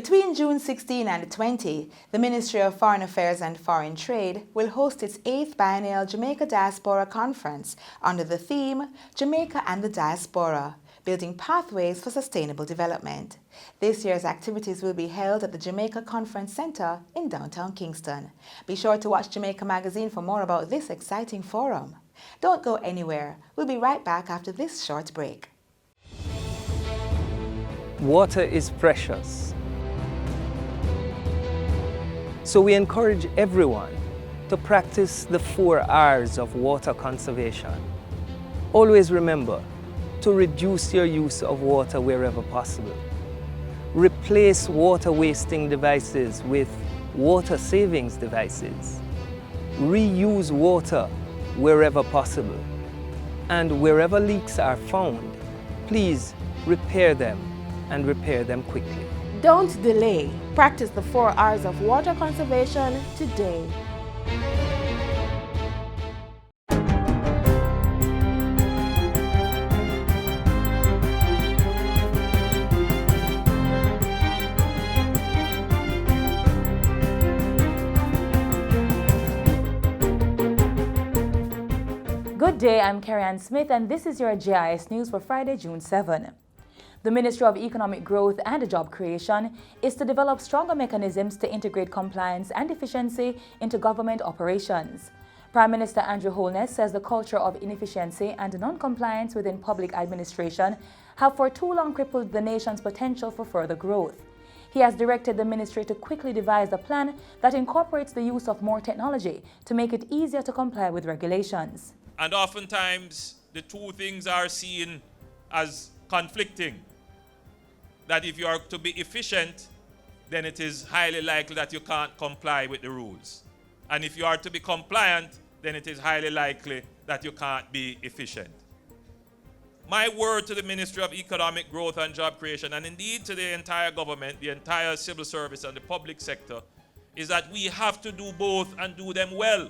Between June 16 and 20, the Ministry of Foreign Affairs and Foreign Trade will host its 8th biennial Jamaica Diaspora Conference under the theme Jamaica and the Diaspora, Building Pathways for Sustainable Development. This year's activities will be held at the Jamaica Conference Center in downtown Kingston. Be sure to watch Jamaica Magazine for more about this exciting forum. Don't go anywhere. We'll be right back after this short break. Water is precious. So we encourage everyone to practice the 4 R's of water conservation. Always remember to reduce your use of water wherever possible. Replace water wasting devices with water savings devices. Reuse water wherever possible. And wherever leaks are found, please repair them and repair them quickly. Don't delay. Practice the 4 R's of water conservation today. Good day, I'm Carrie-Ann Smith and this is your JIS News for Friday, June 7. The Ministry of Economic Growth and Job Creation is to develop stronger mechanisms to integrate compliance and efficiency into government operations. Prime Minister Andrew Holness says the culture of inefficiency and non-compliance within public administration have for too long crippled the nation's potential for further growth. He has directed the ministry to quickly devise a plan that incorporates the use of more technology to make it easier to comply with regulations. And oftentimes, the two things are seen as conflicting. That if you are to be efficient, then it is highly likely that you can't comply with the rules. And if you are to be compliant, then it is highly likely that you can't be efficient. My word to the Ministry of Economic Growth and Job Creation, and indeed to the entire government, the entire civil service and the public sector, is that we have to do both and do them well.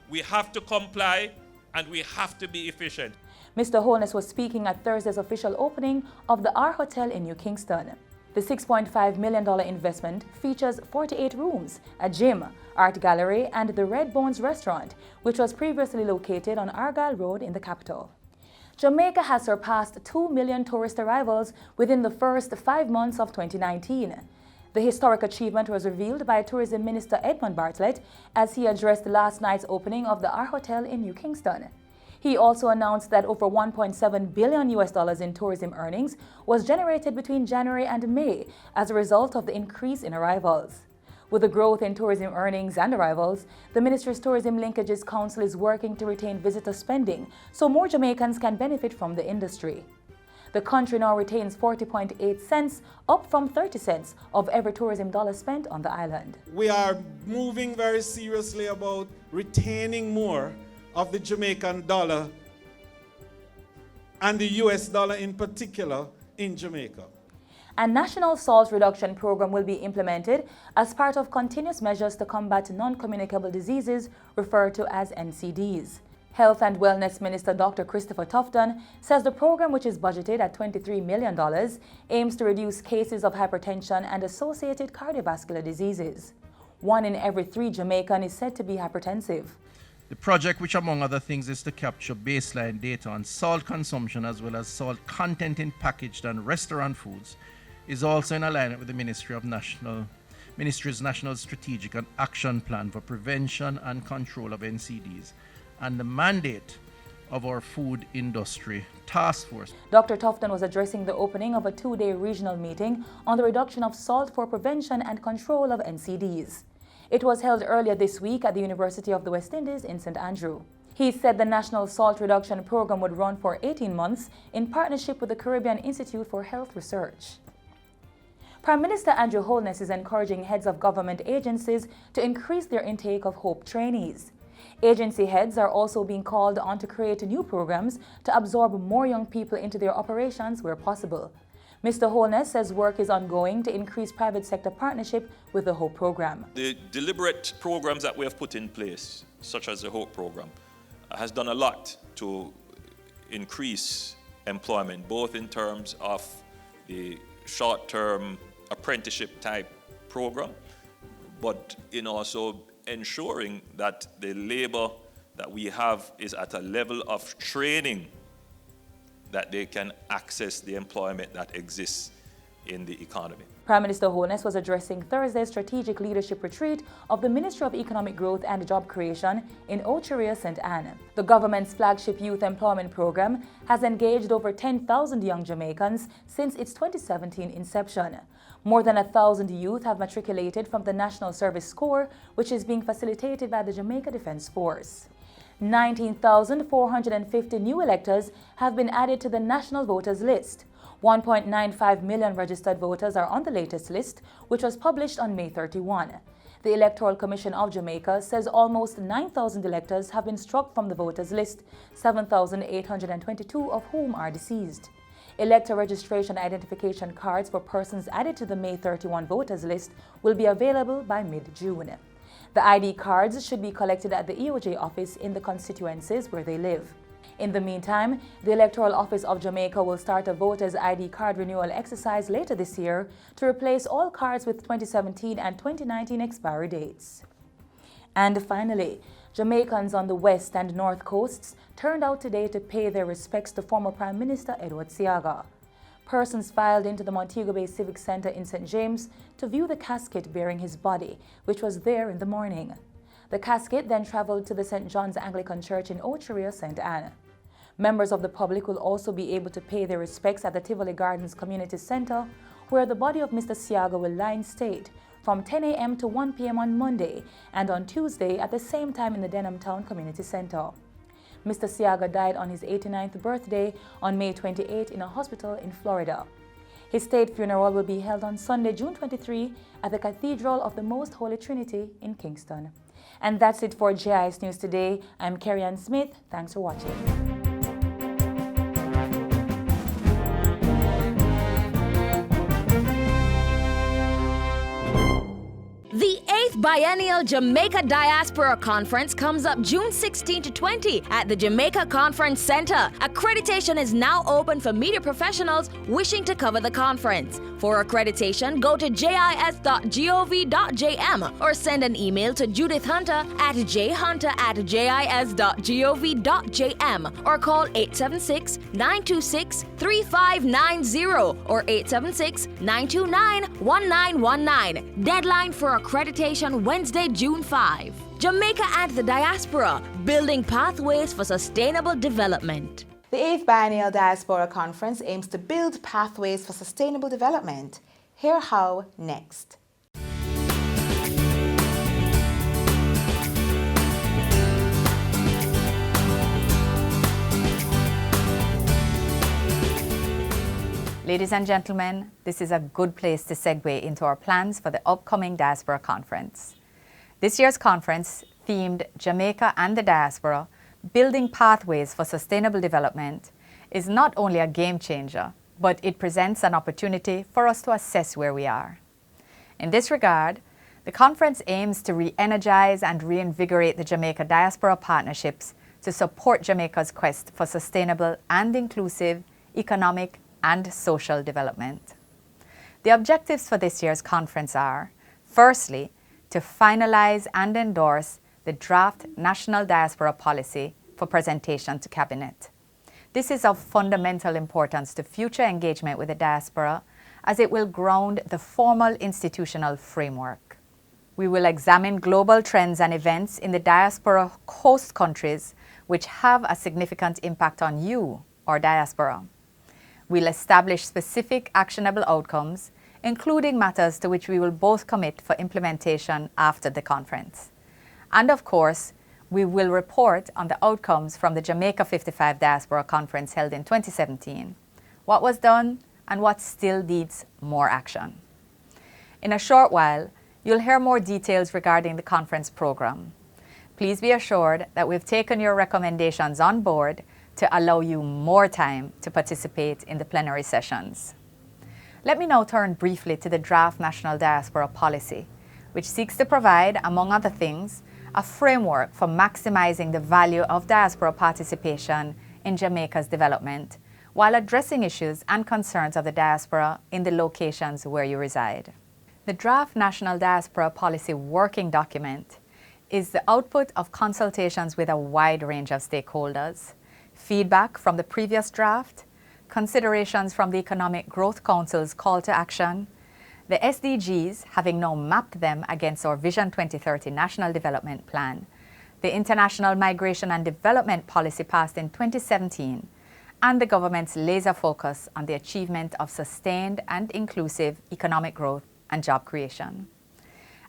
We have to comply and we have to be efficient. Mr. Holness was speaking at Thursday's official opening of the R Hotel in New Kingston. The $6.5 million investment features 48 rooms, a gym, art gallery, and the Red Bones restaurant, which was previously located on Argyle Road in the capital. Jamaica has surpassed 2 million tourist arrivals within the first 5 months of 2019. The historic achievement was revealed by Tourism Minister Edmund Bartlett as he addressed last night's opening of the R Hotel in New Kingston. He also announced that over $1.7 billion in tourism earnings was generated between January and May as a result of the increase in arrivals. With the growth in tourism earnings and arrivals, the Ministry's Tourism Linkages Council is working to retain visitor spending so more Jamaicans can benefit from the industry. The country now retains 40.8 cents, up from 30 cents of every tourism dollar spent on the island. We are moving very seriously about retaining more of the Jamaican dollar and the US dollar in particular in Jamaica. A national salt reduction program will be implemented as part of continuous measures to combat non-communicable diseases referred to as NCDs. Health and Wellness Minister Dr. Christopher Tufton says the program, which is budgeted at $23 million, aims to reduce cases of hypertension and associated cardiovascular diseases. 1 in every 3 Jamaican is said to be hypertensive. The project, which among other things is to capture baseline data on salt consumption as well as salt content in packaged and restaurant foods, is also in alignment with the Ministry's National Strategic and Action Plan for Prevention and Control of NCDs and the mandate of our Food Industry Task Force. Dr. Tufton was addressing the opening of a 2-day regional meeting on the reduction of salt for prevention and control of NCDs. It was held earlier this week at the University of the West Indies in St. Andrew. He said the National Salt Reduction Program would run for 18 months in partnership with the Caribbean Institute for Health Research. Prime Minister Andrew Holness is encouraging heads of government agencies to increase their intake of HOPE Trainees. Agency heads are also being called on to create new programs to absorb more young people into their operations where possible. Mr. Holness says work is ongoing to increase private sector partnership with the HOPE program. The deliberate programs that we have put in place, such as the HOPE program, has done a lot to increase employment, both in terms of the short-term apprenticeship type program, but in also ensuring that the labor that we have is at a level of training that they can access the employment that exists in the economy. Prime Minister Holness was addressing Thursday's strategic leadership retreat of the Ministry of Economic Growth and Job Creation in Ocheria, St. Anne. The government's flagship youth employment program has engaged over 10,000 young Jamaicans since its 2017 inception. More than 1,000 youth have matriculated from the National Service Corps, which is being facilitated by the Jamaica Defence Force. 19,450 new electors have been added to the national voters list. 1.95 million registered voters are on the latest list, which was published on May 31. The Electoral Commission of Jamaica says almost 9,000 electors have been struck from the voters list, 7,822 of whom are deceased. Elector registration identification cards for persons added to the May 31 voters list will be available by mid-June. The ID cards should be collected at the EOJ office in the constituencies where they live. In the meantime, the Electoral Office of Jamaica will start a voters' ID card renewal exercise later this year to replace all cards with 2017 and 2019 expiry dates. And finally, Jamaicans on the west and north coasts turned out today to pay their respects to former Prime Minister Edward Seaga. Persons filed into the Montego Bay Civic Center in St. James to view the casket bearing his body, which was there in the morning. The casket then traveled to the St. John's Anglican Church in Ocheria, St. Anne. Members of the public will also be able to pay their respects at the Tivoli Gardens Community Center, where the body of Mr. Seaga will lie in state from 10 a.m. to 1 p.m. on Monday and on Tuesday at the same time in the Denham Town Community Center. Mr. Seaga died on his 89th birthday on May 28 in a hospital in Florida. His state funeral will be held on Sunday, June 23 at the Cathedral of the Most Holy Trinity in Kingston. And that's it for JIS News Today. I'm Carrie-Ann Smith. Thanks for watching. The 8th Biennial Jamaica Diaspora Conference comes up June 16 to 20 at the Jamaica Conference Center. Accreditation is now open for media professionals wishing to cover the conference. For accreditation, go to jis.gov.jm or send an email to Judith Hunter at jhunter@jis.gov.jm or call 876-926-3590 or 876-929-1919. Deadline for accreditation Wednesday, June 5. Jamaica and the Diaspora, building pathways for sustainable development. The 8th Biennial Diaspora Conference aims to build pathways for sustainable development. Hear how next. Ladies and gentlemen, this is a good place to segue into our plans for the upcoming Diaspora Conference. This year's conference, themed Jamaica and the Diaspora, Building Pathways for Sustainable Development, is not only a game changer, but it presents an opportunity for us to assess where we are. In this regard, the conference aims to re-energize and reinvigorate the Jamaica Diaspora partnerships to support Jamaica's quest for sustainable and inclusive economic and social development. The objectives for this year's conference are, firstly, to finalize and endorse the draft National Diaspora Policy for presentation to Cabinet. This is of fundamental importance to future engagement with the diaspora as it will ground the formal institutional framework. We will examine global trends and events in the diaspora host countries which have a significant impact on you, our diaspora. We'll establish specific actionable outcomes, including matters to which we will both commit for implementation after the conference. And of course, we will report on the outcomes from the Jamaica 55 Diaspora Conference held in 2017, what was done and what still needs more action. In a short while, you'll hear more details regarding the conference program. Please be assured that we've taken your recommendations on board to allow you more time to participate in the plenary sessions. Let me now turn briefly to the draft National Diaspora Policy, which seeks to provide, among other things, a framework for maximizing the value of diaspora participation in Jamaica's development, while addressing issues and concerns of the diaspora in the locations where you reside. The draft National Diaspora Policy Working Document is the output of consultations with a wide range of stakeholders, feedback from the previous draft, considerations from the Economic Growth Council's call to action, the SDGs, having now mapped them against our Vision 2030 National Development Plan, the International Migration and Development Policy passed in 2017, and the government's laser focus on the achievement of sustained and inclusive economic growth and job creation.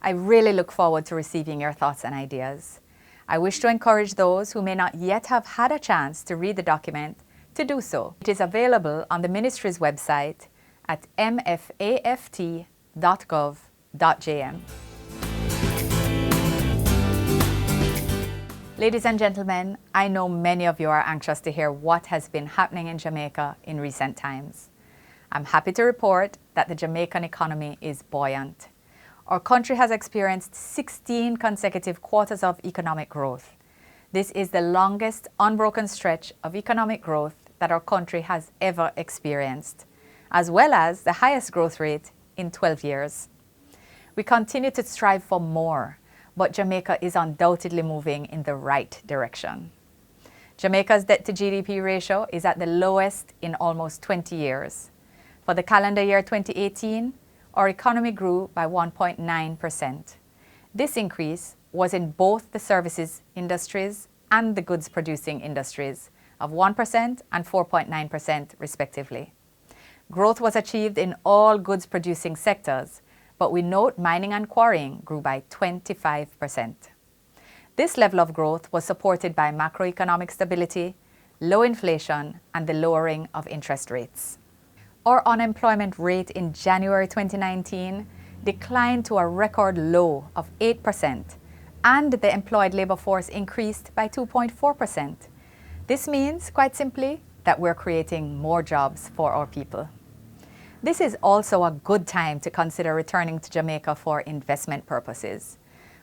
I really look forward to receiving your thoughts and ideas. I wish to encourage those who may not yet have had a chance to read the document to do so. It is available on the Ministry's website at mfaft.gov.jm. Ladies and gentlemen, I know many of you are anxious to hear what has been happening in Jamaica in recent times. I'm happy to report that the Jamaican economy is buoyant. Our country has experienced 16 consecutive quarters of economic growth. This is the longest unbroken stretch of economic growth that our country has ever experienced, as well as the highest growth rate in 12 years. We continue to strive for more, but Jamaica is undoubtedly moving in the right direction. Jamaica's debt-to-GDP ratio is at the lowest in almost 20 years. For the calendar year 2018, our economy grew by 1.9%. This increase was in both the services industries and the goods-producing industries of 1% and 4.9% respectively. Growth was achieved in all goods-producing sectors, but we note mining and quarrying grew by 25%. This level of growth was supported by macroeconomic stability, low inflation, and the lowering of interest rates. Our unemployment rate in January 2019 declined to a record low of 8%, and the employed labor force increased by 2.4%. This means, quite simply, that we're creating more jobs for our people. This is also a good time to consider returning to Jamaica for investment purposes.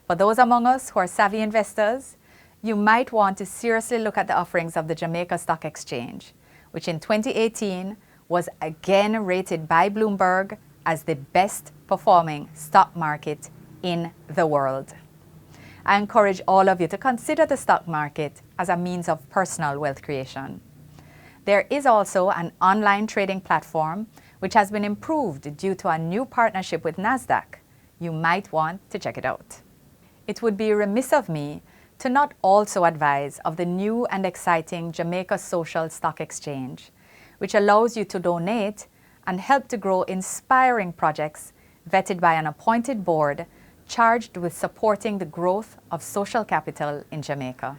For those among us who are savvy investors, you might want to seriously look at the offerings of the Jamaica Stock Exchange, which in 2018 was again rated by Bloomberg as the best performing stock market in the world. I encourage all of you to consider the stock market as a means of personal wealth creation. There is also an online trading platform which has been improved due to a new partnership with NASDAQ. You might want to check it out. It would be remiss of me to not also advise of the new and exciting Jamaica Social Stock Exchange, which allows you to donate and help to grow inspiring projects vetted by an appointed board charged with supporting the growth of social capital in Jamaica.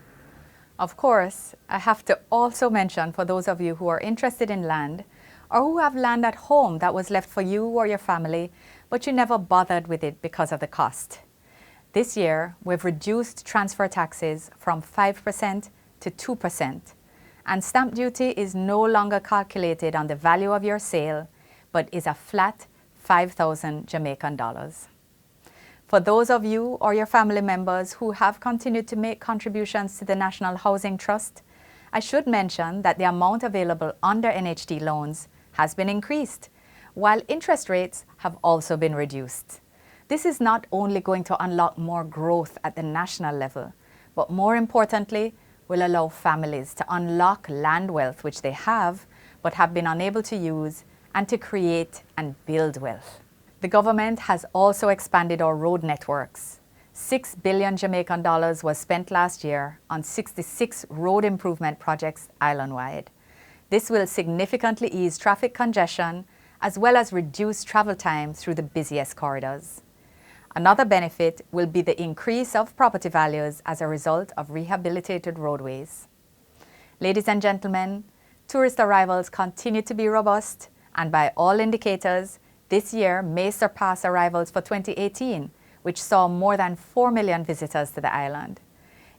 Of course, I have to also mention for those of you who are interested in land or who have land at home that was left for you or your family, but you never bothered with it because of the cost. This year, we've reduced transfer taxes from 5% to 2%, and stamp duty is no longer calculated on the value of your sale, but is a flat 5,000 Jamaican dollars. For those of you or your family members who have continued to make contributions to the National Housing Trust, I should mention that the amount available under NHT loans has been increased, while interest rates have also been reduced. This is not only going to unlock more growth at the national level, but more importantly, will allow families to unlock land wealth which they have, but have been unable to use, and to create and build wealth. The government has also expanded our road networks. 6 billion Jamaican dollars was spent last year on 66 road improvement projects island-wide. This will significantly ease traffic congestion as well as reduce travel time through the busiest corridors. Another benefit will be the increase of property values as a result of rehabilitated roadways. Ladies and gentlemen, tourist arrivals continue to be robust, and by all indicators, this year may surpass arrivals for 2018, which saw more than 4 million visitors to the island.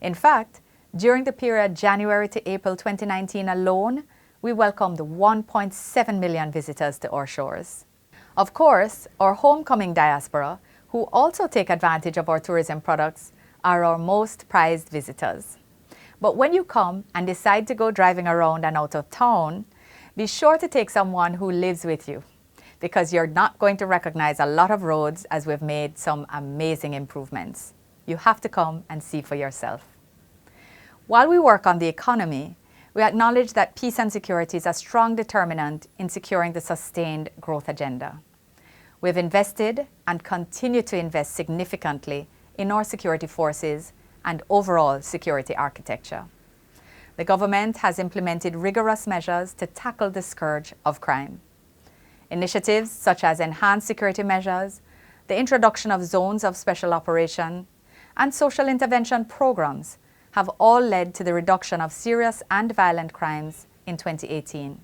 In fact, during the period January to April 2019 alone, we welcomed 1.7 million visitors to our shores. Of course, our homecoming diaspora, who also take advantage of our tourism products, are our most prized visitors. But when you come and decide to go driving around and out of town, Be sure to take someone who lives with you, because you're not going to recognize a lot of roads as we've made some amazing improvements. You have to come and see for yourself. While we work on the economy, we acknowledge that peace and security is a strong determinant in securing the sustained growth agenda. We've invested and continue to invest significantly in our security forces and overall security architecture. The government has implemented rigorous measures to tackle the scourge of crime. Initiatives such as enhanced security measures, the introduction of zones of special operation, and social intervention programs have all led to the reduction of serious and violent crimes in 2018.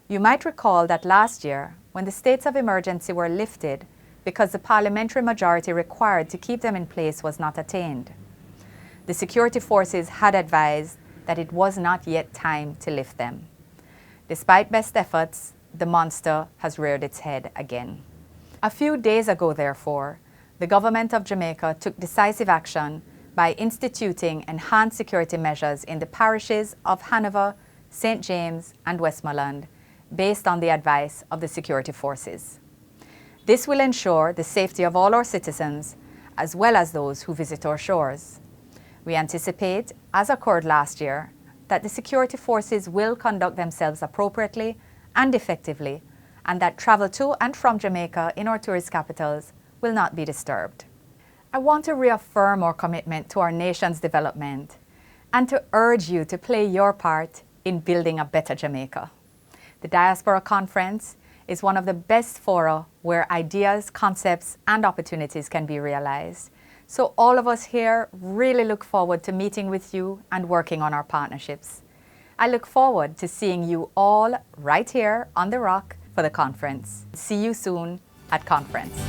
You might recall that last year, when the states of emergency were lifted because the parliamentary majority required to keep them in place was not attained, the security forces had advised that it was not yet time to lift them. Despite best efforts, the monster has reared its head again. A few days ago, therefore, the government of Jamaica took decisive action by instituting enhanced security measures in the parishes of Hanover, St. James, and Westmoreland, based on the advice of the security forces. This will ensure the safety of all our citizens, as well as those who visit our shores. We anticipate, as occurred last year, that the security forces will conduct themselves appropriately and effectively, and that travel to and from Jamaica in our tourist capitals will not be disturbed. I want to reaffirm our commitment to our nation's development and to urge you to play your part in building a better Jamaica. The Diaspora Conference is one of the best fora where ideas, concepts, and opportunities can be realized. So all of us here really look forward to meeting with you and working on our partnerships. I look forward to seeing you all right here on the Rock for the conference. See you soon at conference.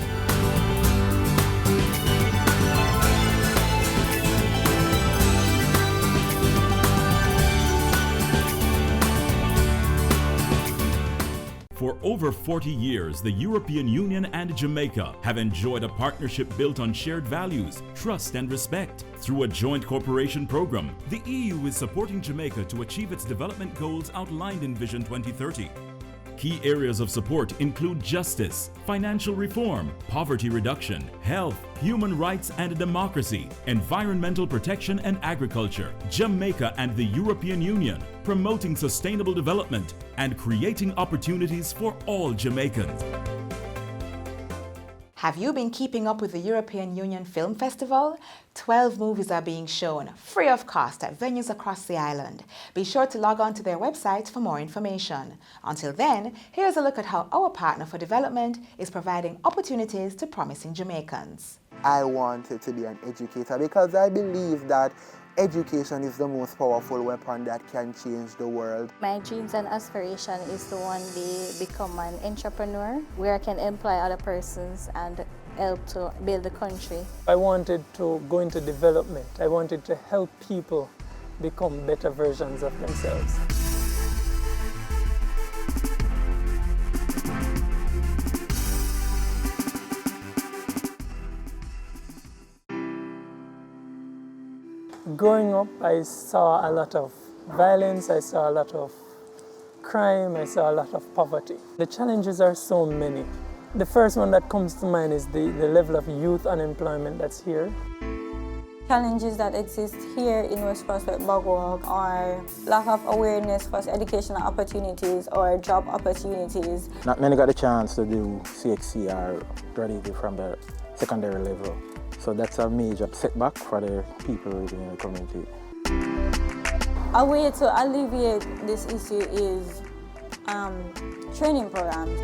For over 40 years, the European Union and Jamaica have enjoyed a partnership built on shared values, trust and respect. Through a joint cooperation program, the EU is supporting Jamaica to achieve its development goals outlined in Vision 2030. Key areas of support include justice, financial reform, poverty reduction, health, human rights and democracy, environmental protection and agriculture, Jamaica and the European Union, promoting sustainable development and creating opportunities for all Jamaicans. Have you been keeping up with the European Union Film Festival? 12 movies are being shown, free of cost, at venues across the island. Be sure to log on to their website for more information. Until then, here's a look at how our partner for development is providing opportunities to promising Jamaicans. I wanted to be an educator because I believe that education is the most powerful weapon that can change the world. My dreams and aspiration is to one day become an entrepreneur where I can employ other persons and help to build the country. I wanted to go into development. I wanted to help people become better versions of themselves. Growing up, I saw a lot of violence, I saw a lot of crime, I saw a lot of poverty. The challenges are so many. The first one that comes to mind is the level of youth unemployment that's here. Challenges that exist here in West Prospect Bogwalk are lack of awareness for educational opportunities or job opportunities. Not many got a chance to do CXC or graduate from the secondary level. So that's a major setback for the people living in the community. A way to alleviate this issue is training programs.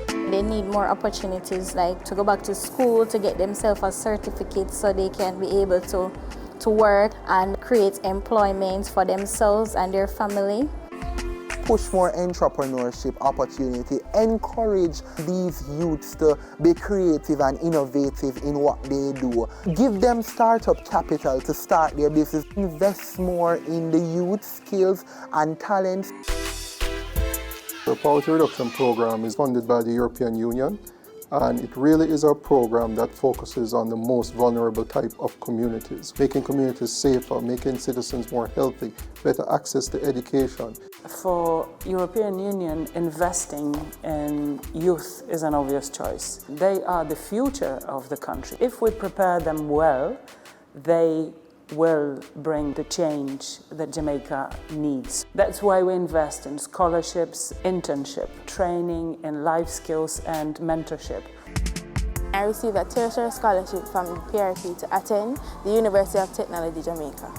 They need more opportunities, like to go back to school to get themselves a certificate so they can be able to work and create employment for themselves and their family. Push more entrepreneurship opportunity, encourage these youths to be creative and innovative in what they do. Give them startup capital to start their business. Invest more in the youth skills and talents. The Poverty Reduction Program is funded by the European Union, and it really is a program that focuses on the most vulnerable type of communities, making communities safer, making citizens more healthy, better access to education. For European Union, investing in youth is an obvious choice. They are the future of the country. If we prepare them well, they will bring the change that Jamaica needs. That's why we invest in scholarships, internship, training in life skills and mentorship. I received a tertiary scholarship from PRP to attend the University of Technology, Jamaica.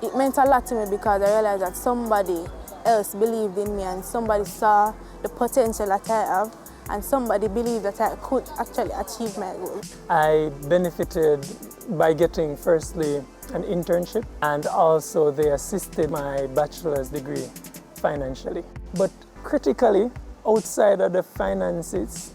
It meant a lot to me because I realized that somebody else believed in me and somebody saw the potential that I have and somebody believed that I could actually achieve my goal. I benefited by getting firstly an internship and also they assisted my bachelor's degree financially. But critically, outside of the finances,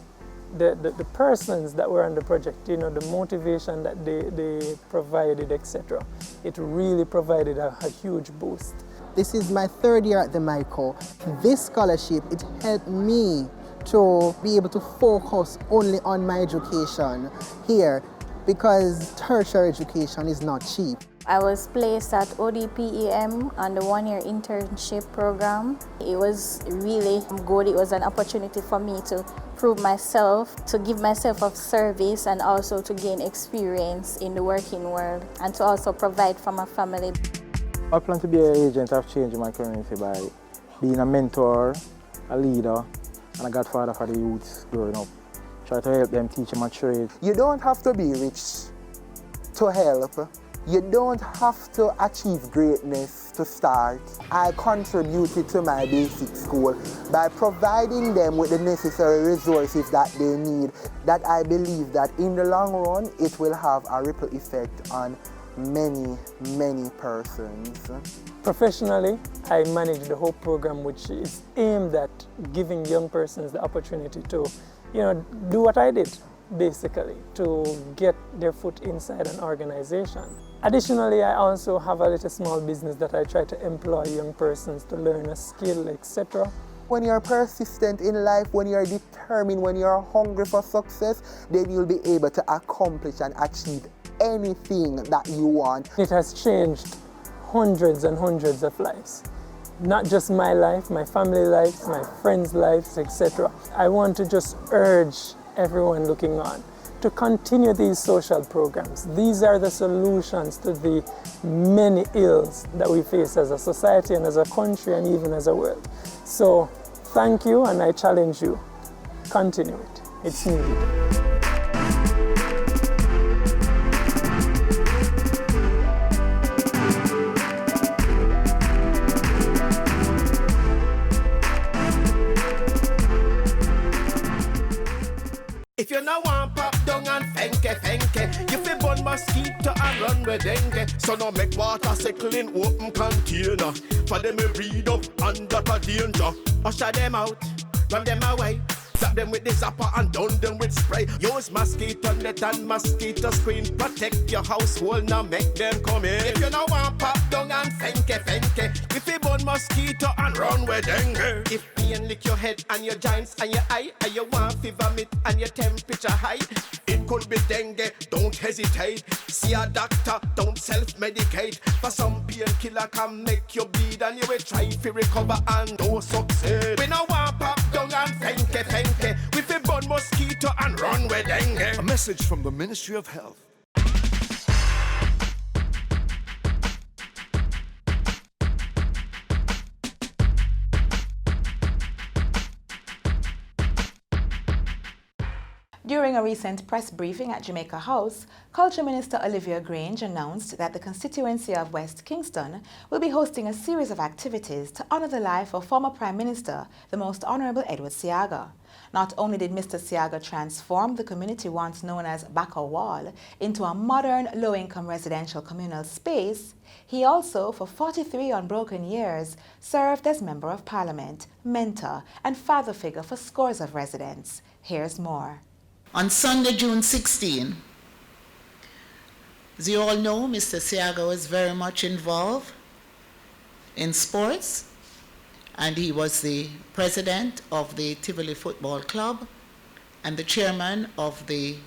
the persons that were on the project, you know, the motivation that they provided, etc., it really provided a huge boost. This is my third year at the MICO. This scholarship, it helped me to be able to focus only on my education here because tertiary education is not cheap. I was placed at ODPEM on the one-year internship program. It was really good. It was an opportunity for me to prove myself, to give myself a service and also to gain experience in the working world and to also provide for my family. I plan to be an agent of change in my community by being a mentor, a leader, and a godfather for the youths growing up. Try to help them teach them a trade. You don't have to be rich to help. You don't have to achieve greatness to start. I contributed to my basic school by providing them with the necessary resources that they need, that I believe that in the long run it will have a ripple effect on many, many persons. Professionally, I manage the HOPE program, which is aimed at giving young persons the opportunity to, do what I did, basically, to get their foot inside an organization. Additionally, I also have a little small business that I try to employ young persons to learn a skill, etc. When you're persistent in life, when you're determined, when you're hungry for success, then you'll be able to accomplish and achieve anything that you want. It has changed hundreds and hundreds of lives. Not just my life, my family lives, my friends' lives, etc. I want to just urge everyone looking on to continue these social programs. These are the solutions to the many ills that we face as a society and as a country and even as a world. So thank you, and I challenge you, continue it. It's needed. If you no want pop down and fenke, you fi burn mosquito and run with dengue. So no make water settle in open container. For them to breed up under a danger. Usher them out, run them away. Zap them with the zapper and down them with spray. Use mosquito net and mosquito screen. Protect your household, now make them come in. If you no want pop down and fenke, if you burn mosquito and run with dengue. If pain lick your head and your joints and your eye, and you want fever meat and your temperature high, it could be dengue, don't hesitate. See a doctor, don't self-medicate. For some painkiller can make you bleed and you will try to recover and don't succeed. We no want pop down and fenke. We fi burn mosquito and run with dengue. A message from the Ministry of Health. During a recent press briefing at Jamaica House, Culture Minister Olivia Grange announced that the constituency of West Kingston will be hosting a series of activities to honor the life of former Prime Minister, the Most Honourable Edward Seaga. Not only did Mr. Seaga transform the community once known as Bacca Wall into a modern, low-income residential communal space, he also, for 43 unbroken years, served as Member of Parliament, mentor and father figure for scores of residents. Here's more. On Sunday, June 16, as you all know, Mr. Seaga was very much involved in sports, and he was the president of the Tivoli Football Club and the chairman of the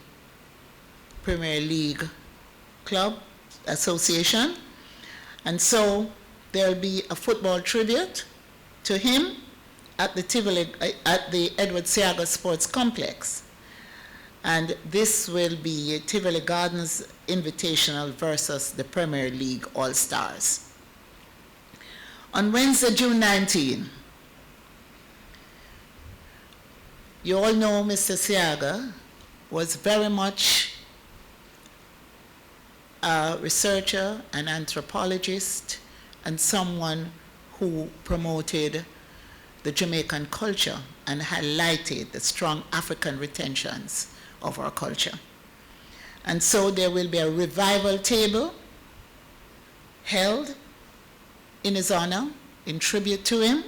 Premier League Club Association. And so there'll be a football tribute to him at the Edward Seaga Sports Complex. And this will be Tivoli Gardens Invitational versus the Premier League All-Stars. On Wednesday, June 19, you all know Mr. Seaga was very much a researcher, an anthropologist, and someone who promoted the Jamaican culture and highlighted the strong African retentions of our culture. And so there will be a revival table held in his honor, in tribute to him,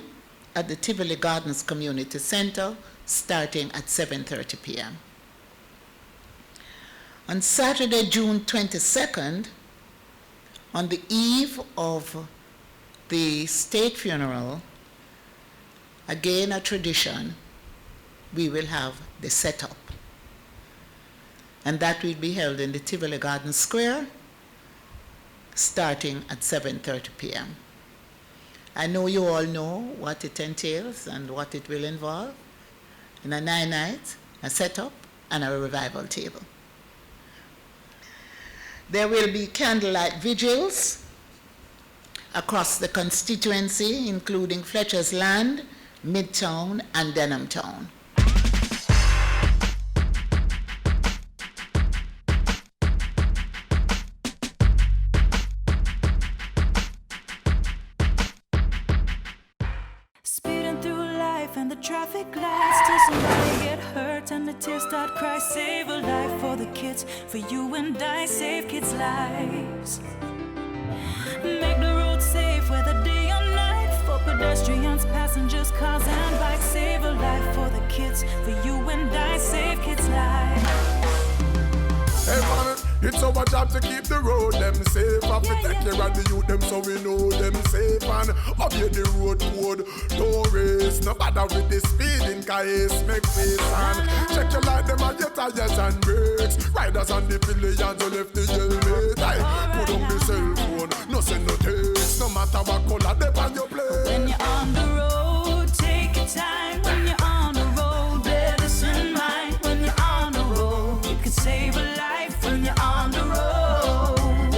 at the Tivoli Gardens Community Center, starting at 7:30 p.m. On Saturday, June 22nd, on the eve of the state funeral, again a tradition, we will have the setup. And that will be held in the Tivoli Garden Square, starting at 7:30 p.m. I know you all know what it entails and what it will involve in a 9-night, a setup, and a revival table. There will be candlelight vigils across the constituency, including Fletcher's Land, Midtown, and Denham Town. Speeding through life and the traffic lights till somebody get hurt and the tears start cry. Save a life for the kids, for you and I, save kids' lives. Make the road safe whether day or night, for pedestrians, passengers, cars and bikes. Save a life for the kids, for you and I, save kids' lives. Hey man, it's our job to keep the road them safe. Have to take care of the youth them so we know them safe. And obey the road code, don't race. No bother with the speeding, cause make face. And check your light them at your tires and brakes. Riders and the pillions who left the helmet. Put on the cell phone, no send no text. No matter what color they on your plate. When you're on the road, take your time. When you're on the road, bear this in mind. When you're on the road, you can save a life. When you're on the road,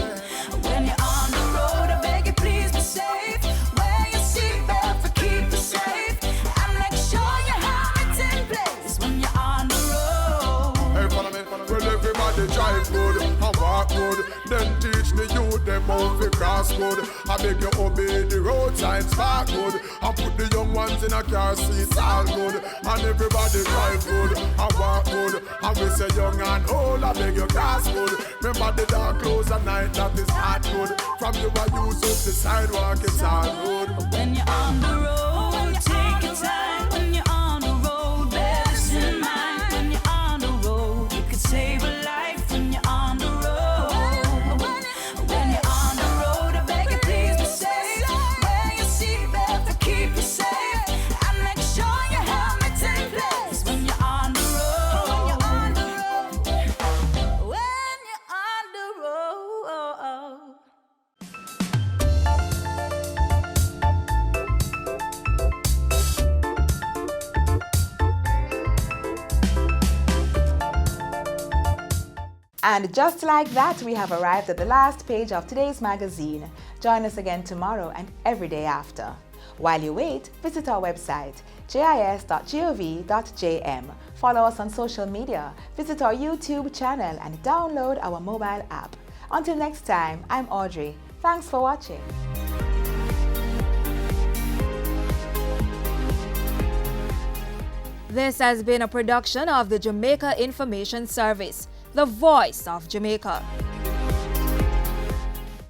when you're on the road, I beg you please be safe. Wear your seatbelt to keep you safe, and make sure your helmet's in place when you're on the road. Hey, follow me. Well, everybody drive good and walk good. Then teach the youth them how to cross good. I beg you obey the road signs, park good. And put the young ones in a car seats, all good. And everybody drive good and walk good. And we say young and old, I beg you cross good. Remember the dark close at night, that is not good. From you I use up the sidewalk, it's all good. When you're on the road, take your time. When you're on the road, bear this in mind. When you're on the road, you can save a life. When you're on the road, when you're on the road, I beg you please be safe. Wear your seatbelt to keep you safe, and make sure your helmet's in place. When you're on the road, when you're on the road, when you're on the road. And just like that, we have arrived at the last page of today's magazine. Join us again tomorrow and every day after. While you wait, visit our website, jis.gov.jm. Follow us on social media, visit our YouTube channel, and download our mobile app. Until next time, I'm Audrey. Thanks for watching. This has been a production of the Jamaica Information Service, the voice of Jamaica.